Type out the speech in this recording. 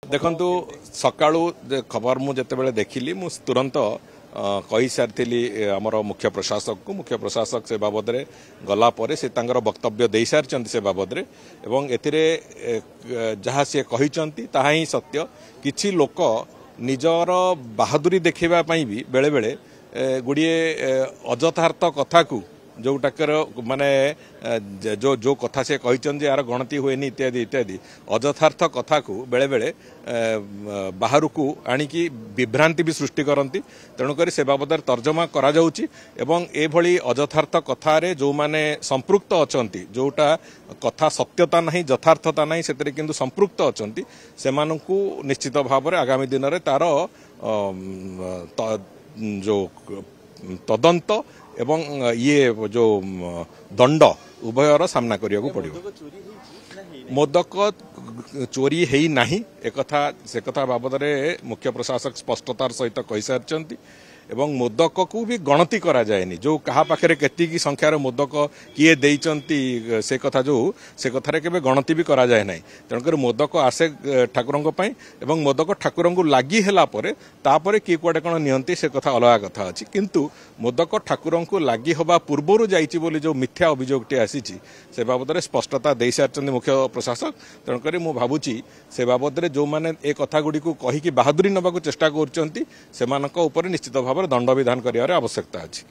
देखु सका खबर मुझे देखिली मु तुरंत कही सारी आमर मुख्य प्रशासक से बाबद गला से वक्तव्य दे सारी से बाबद जहाँ सी कहते ताहा ही सत्य किछि लोक निजर बहादुरी देखापी भी बेले बेले गुड़िए अजथार्थ कथा को जोटाकर माने जो जो कथा से कहते यार गणति हुए इत्यादि इत्यादि अजथार्थ कथा को बेले बेले बाहर को आणिकी विभ्रांति भी सृष्टि करती तेणुक से बाबद तर्जमा करा जाउची एवं एभली अजथार्थ कथार जो माने संपृक्त अछंती जोटा कथा सत्यता नहीं यथार्थता नहीं से किंतु संपृक्त अछंती सेमानंकु निश्चित भाव में आगामी दिन में तार जो तदंत एवं ये जो दंड उभयर सामना करिया को पड़िबो। मोदक चोरी है नहीं एक से कथा बाबद मुख्य प्रशासक स्पष्टतार सहित कही सारी एवं मोदक को भी गणति करा जाएनी जो कहा पाखे केतिकी संख्यार मोदक किए देइचंती से कथा जो से कथार के गणति भी करा जाए नहीं तेणुक मोदक आसे ठाकुरों एवं मोदक ठाकुरों को लगी तापर किए कुआडे कौन नियंती से कथा अलग कथा अच्छी किंतु मोदक ठाकुरों को लगी हवा पूर्वर जाइछि बोली जो मिथ्या अभियोगटी आसी से बाबद स्पष्टता दे सारी मुख्य प्रशासक तेणुक मु भावुची से बाबद जो मैंने ए कथा गुड़ी को कहीकि बहादुरी नबाकू चेष्टा कर निश्चित भाव दंड विधान कर आवश्यकता अच्छी।